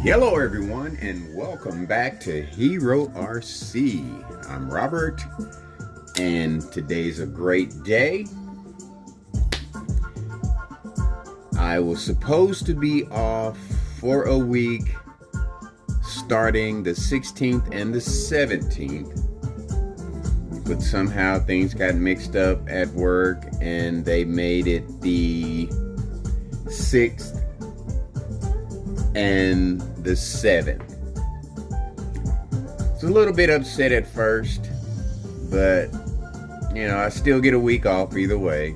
Hello everyone and welcome back to Hero RC. I'm Robert and today's a great day. I was supposed to be off for a week starting the 16th and the 17th, but somehow things got mixed up at work and they made it the 6th and the 7th. It's a little bit upset at first, but you know, I still get a week off either way.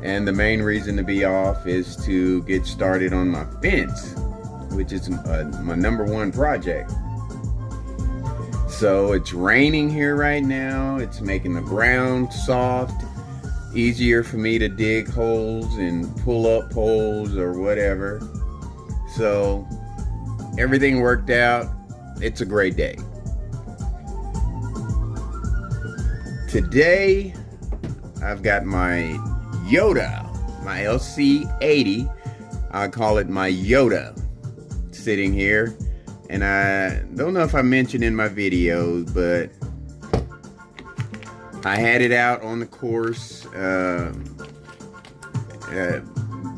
And the main reason to be off is to get started on my fence, which is my #1 project. So it's raining here right now. It's making the ground soft, easier for me to dig holes and pull up poles or whatever. So everything worked out. It's a great day. Today I've got my Yota, my LC80. I call it my Yota, sitting here. And I don't know if I mentioned in my videos, but I had it out on the course,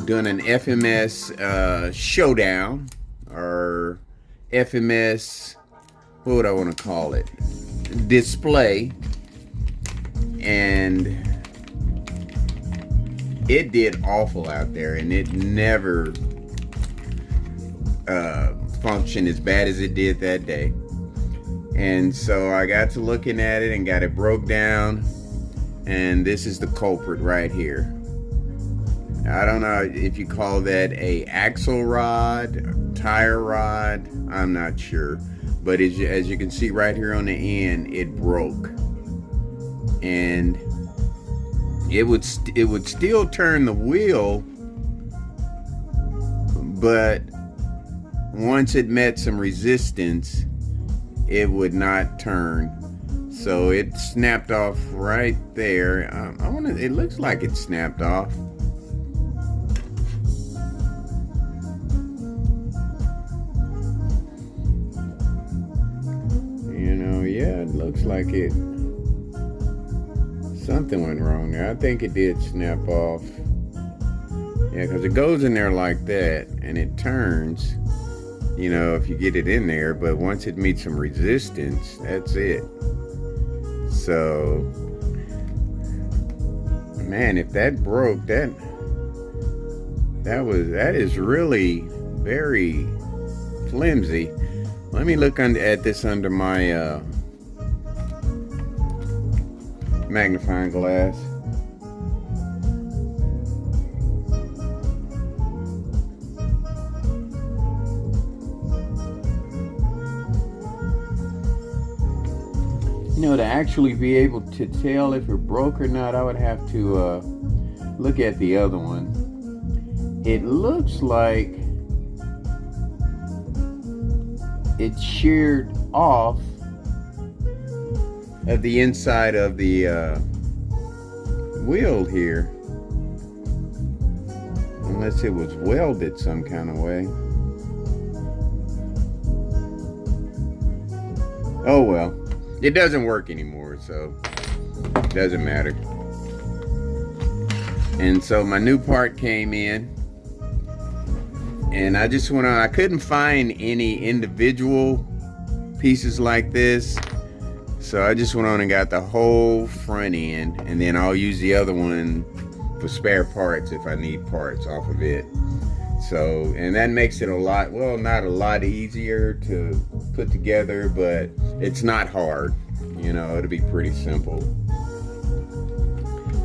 doing an FMS showdown, or FMS, what would I want to call it, display, and it did awful out there, and it never functioned as bad as it did that day. And so I got to looking at it and got it broke down, and this is the culprit right here. I don't know if you call that a axle rod, tire rod, I'm not sure. But as you can see right here on the end, it broke. And it would still turn the wheel, but once it met some resistance, it would not turn. So it snapped off right there. It looks like it snapped off. Yeah, it looks like it. Something went wrong there. I think it did snap off. Yeah, because it goes in there like that and it turns, you know, if you get it in there, but once it meets some resistance, that's it. So, man, if that broke, that is really very flimsy. Let me look at this under my magnifying glass. You know, to actually be able to tell if it broke or not, I would have to look at the other one. It looks like it sheared off at the inside of the wheel here, unless it was welded some kind of way. Oh well, it doesn't work anymore, so it doesn't matter. And so my new part came in, and I couldn't find any individual pieces like this. So I just went on and got the whole front end, and then I'll use the other one for spare parts if I need parts off of it. So, and that makes it a lot, well, not a lot easier to put together, but it's not hard. You know, it'll be pretty simple.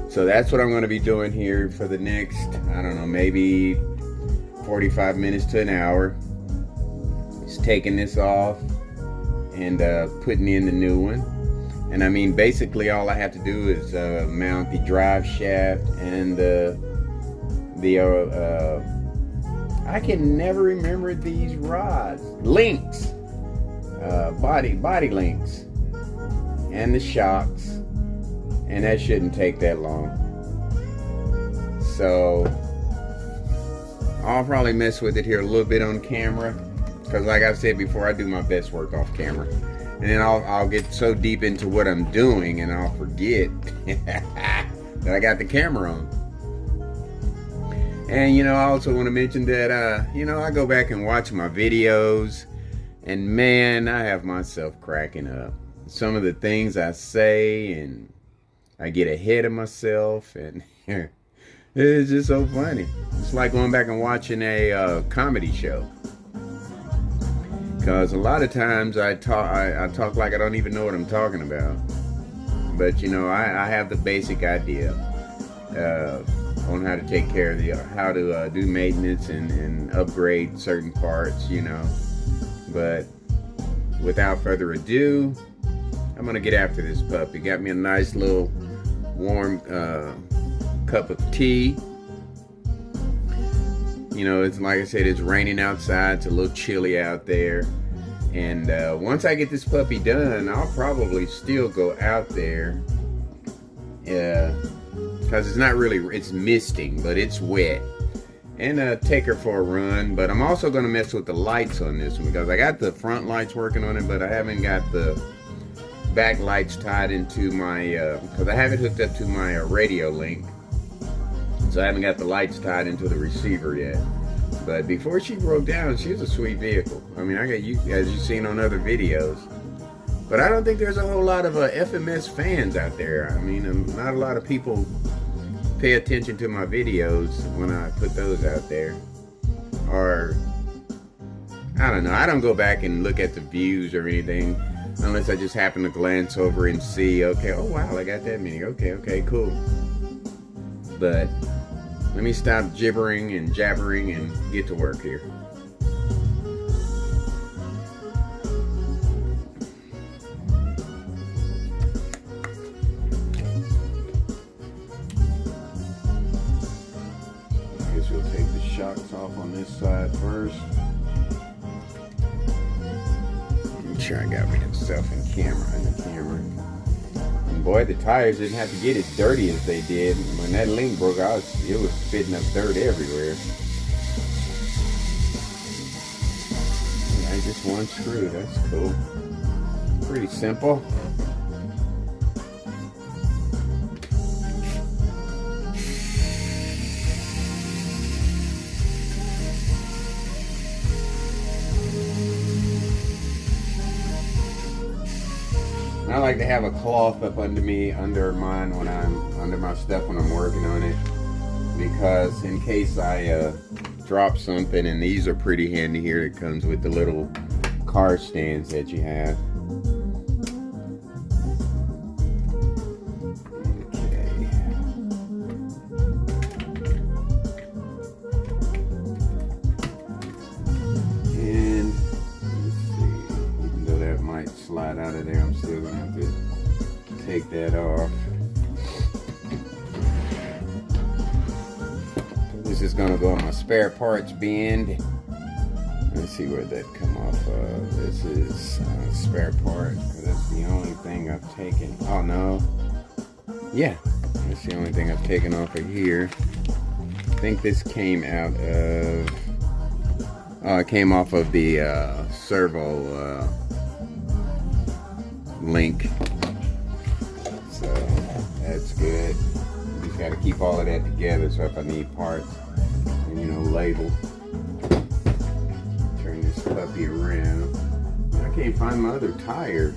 So that's what I'm going to be doing here for the next, I don't know, maybe 45 minutes to an hour. Just taking this off and putting in the new one. And I mean, basically all I have to do is mount the drive shaft and I can never remember these rods, links, body links, and the shocks, and that shouldn't take that long. So I'll probably mess with it here a little bit on camera, Because like I've said before, I do my best work off camera. And then I'll get so deep into what I'm doing and I'll forget that I got the camera on. And, you know, I also want to mention that, you know, I go back and watch my videos. And, man, I have myself cracking up. Some of the things I say, and I get ahead of myself. And it's just so funny. It's like going back and watching a comedy show. Because a lot of times I talk like I don't even know what I'm talking about. But, you know, I have the basic idea on how to take care of how to do maintenance and upgrade certain parts, you know. But without further ado, I'm going to get after this puppy. Got me a nice little warm cup of tea. You know, it's like I said, it's raining outside. It's a little chilly out there. And once I get this puppy done, I'll probably still go out there. Because it's not really, it's misting, but it's wet. And take her for a run. But I'm also going to mess with the lights on this one. Because I got the front lights working on it, but I haven't got the back lights tied into my, because I haven't hooked up to my radio link. So I haven't got the lights tied into the receiver yet. But before she broke down, she was a sweet vehicle. I mean, I got you, as you've seen on other videos. But I don't think there's a whole lot of FMS fans out there. I mean, not a lot of people pay attention to my videos when I put those out there. Or, I don't know. I don't go back and look at the views or anything. Unless I just happen to glance over and see, okay, oh wow, I got that many. Okay, cool. But let me stop gibbering and jabbering and get to work here. I guess we'll take the shocks off on this side first. Make sure I got rid of stuff in the camera. And boy, the tires didn't have to get as dirty as they did. When that link broke out, it was spitting up dirt everywhere. Yeah, just one screw, that's cool. Pretty simple. I like to have a cloth up under mine when I'm under my stuff when I'm working on it, because in case I drop something, and these are pretty handy here. It comes with the little car stands that you have. Okay. And let's see, even though that might slide out of there, I'm still gonna have to take that off. This is gonna go on my spare parts bin. Let's see where that come off of. This is spare part. That's the only thing I've taken. Oh no. Yeah, that's the only thing I've taken off of here. I think this came out of. Oh, it came off of the servo link. So that's good. Just got to keep all of that together. So if I need parts, and you know, label. Turn this puppy around. I can't find my other tire.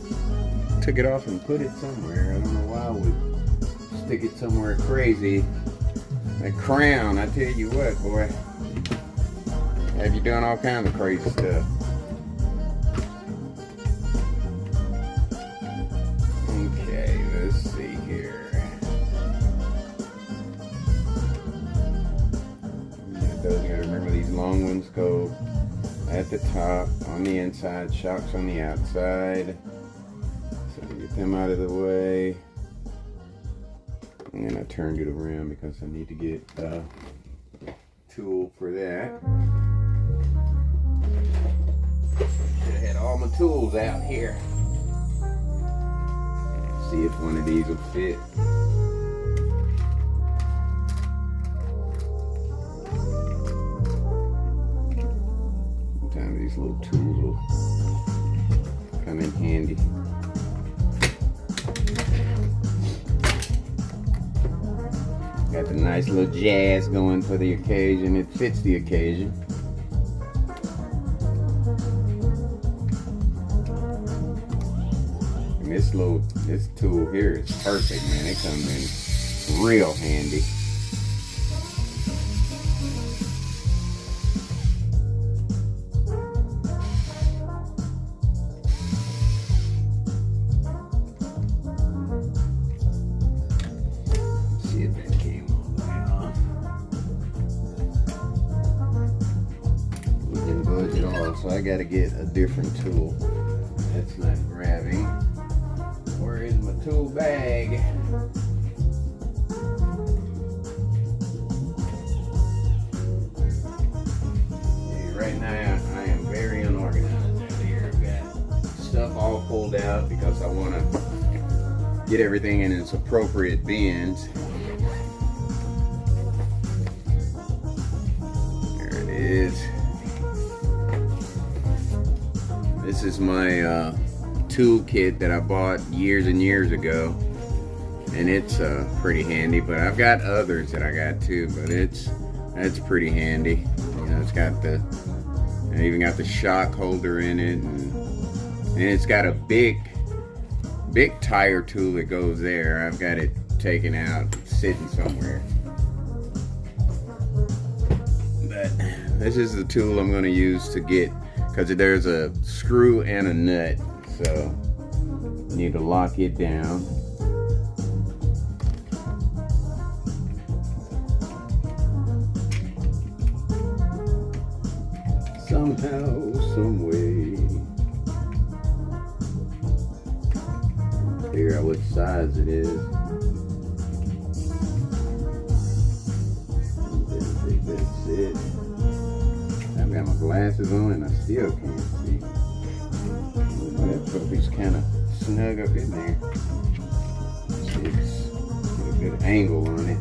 Took it off and put it somewhere. I don't know why I would stick it somewhere crazy. That crown, I tell you what, boy. Have you done all kinds of crazy stuff. Okay, let's see here. Those, you gotta remember these long ones go at the top, on the inside, shocks on the outside. So get them out of the way. And then I turned it around because I need to get a tool for that. Should have had all my tools out here. See if one of these will fit. Sometimes these little tool will come in handy. Got the nice little jazz going for the occasion. It fits the occasion. And this tool here is perfect, man. It comes in real handy. See if that came all the way off. We didn't budge at all, so I gotta get a different tool. That's not grabbing. Where is my tool bag? Right now, I am very unorganized out here. I've got stuff all pulled out because I want to get everything in its appropriate bins. There it is. This is my tool kit that I bought years and years ago, and it's pretty handy. But I've got others that I got too, but that's pretty handy. You know, it's got the, and even got the shock holder in it, and it's got a big tire tool that goes there. I've got it taken out, sitting somewhere. But this is the tool I'm going to use to get, because there's a screw and a nut, so you need to lock it down. Somehow, some way. Figure out what size it is. I think that's it. I've got my glasses on and I still can't see. That puppy's kind of snug up in there. See, it's got a good angle on it.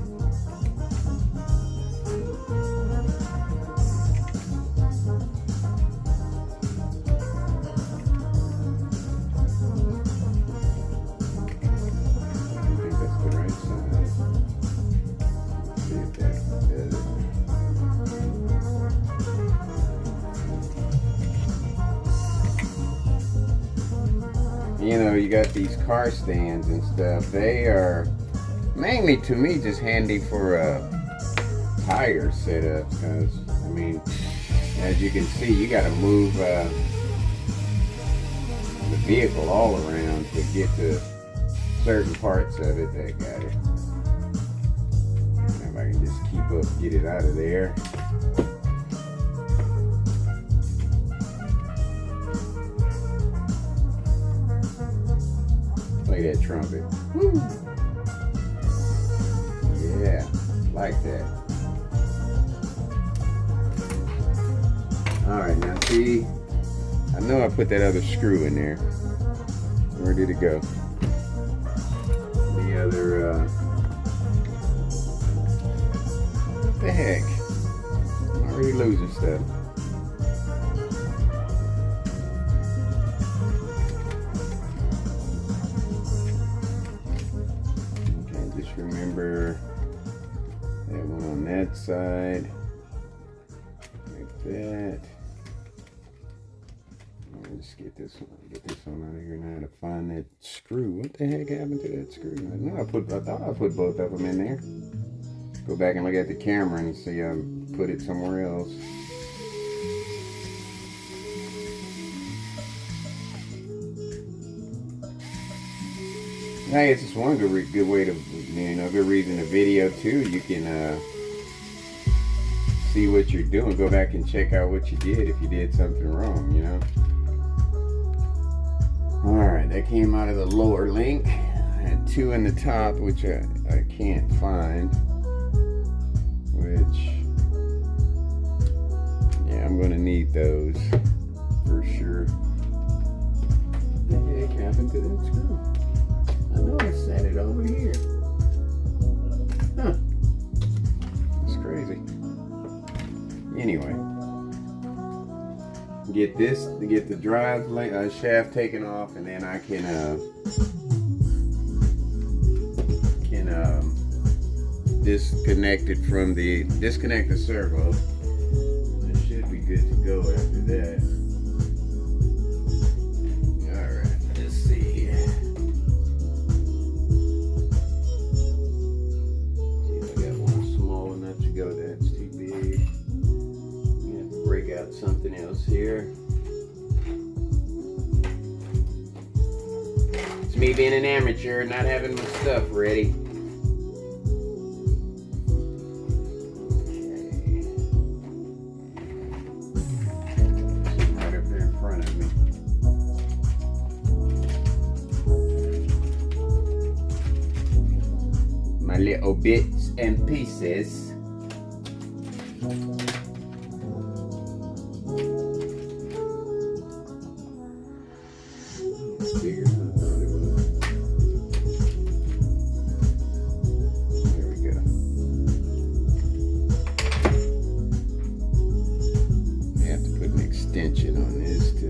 You know, you got these car stands and stuff. They are mainly, to me, just handy for tire setups, because I mean, as you can see, you got to move the vehicle all around to get to certain parts of it. That got it. If I can just keep up, get it out of there. Play that trumpet. Woo. Yeah, like that. Alright, now see, I know I put that other screw in there. Where did it go? The other, what the heck? I'm already losing stuff. Remember that one on that side, like that. Let's get this one out of here now to find that screw. What the heck happened to that screw? I thought I put both of them in there. Go back and look at the camera and see I put it somewhere else. I guess it's one good way to, good reason to video too. You can see what you're doing. Go back and check out what you did if you did something wrong, you know. Alright, that came out of the lower link. I had two in the top, which I can't find. Which, yeah, I'm going to need those for sure. What the heck happened to that screw? I know I set it over here. Huh. It's crazy. Anyway. get the drive shaft taken off, and then I can disconnect the servo. It should be good to go after that. Alright, let's see. I got one small enough to go, that's too big. I'm gonna have to break out something else here. It's me being an amateur, not having my stuff ready. My little bits and pieces. It's bigger than I thought it was. There we go. I have to put an extension on this to.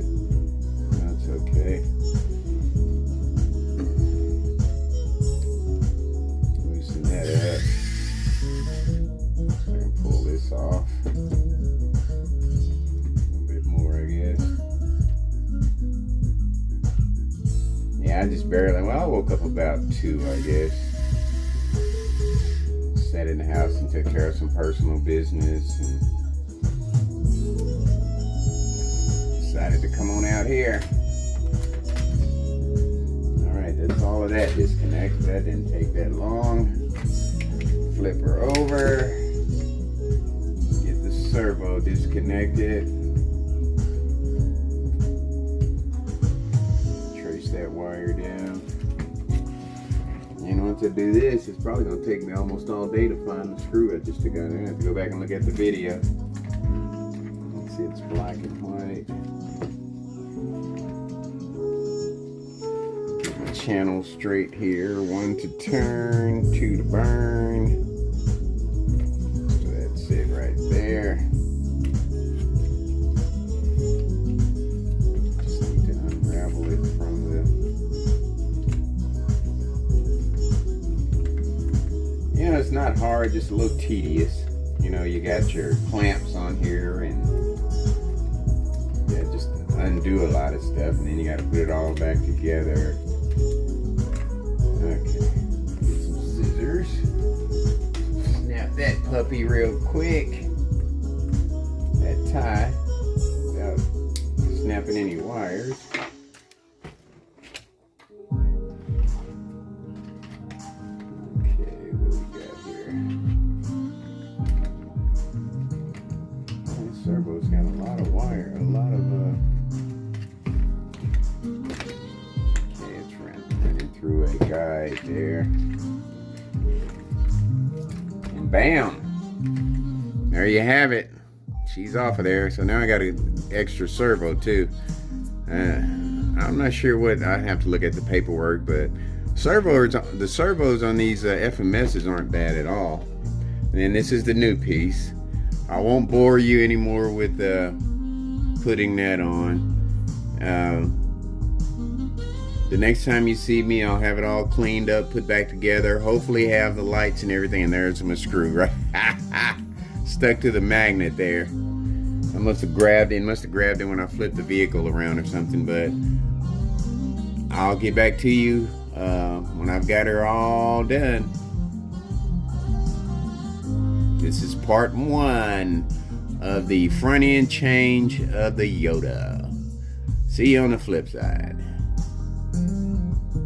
That's okay. Off a bit more, I guess. Yeah, I just barely. Well, I woke up about 2, I guess. Sat in the house and took care of some personal business, and decided to come on out here. All right, that's all of that disconnect. That didn't take that long. Flip her over. Servo disconnected. Trace that wire down. And once I do this, it's probably going to take me almost all day to find the screw I just took out. I'm going to have to go back and look at the video. Let's see, it's black and white. Get my channel straight here. 1 to turn, 2 to burn. It right there. Just need to unravel it from the. You know, it's not hard, just a little tedious. You know, you got your clamps on here, and yeah, just undo a lot of stuff, and then you got to put it all back together. Okay, get some scissors. Snap that puppy real quick. That tie without snapping any wires. Okay, what we got here? This servo's got a lot of wire, a lot of okay, it's running through a guide there. Bam! There you have it. She's off of there. So now I got an extra servo too. I'm not sure what. I have to look at the paperwork, but the servos on these FMSs aren't bad at all. And then this is the new piece. I won't bore you anymore with putting that on. The next time you see me, I'll have it all cleaned up, put back together. Hopefully have the lights and everything. And there's my screw, right? Stuck to the magnet there. I must have grabbed it. Must have grabbed it when I flipped the vehicle around or something. But I'll get back to you when I've got her all done. This is part 1 of the front end change of the Yota. See you on the flip side.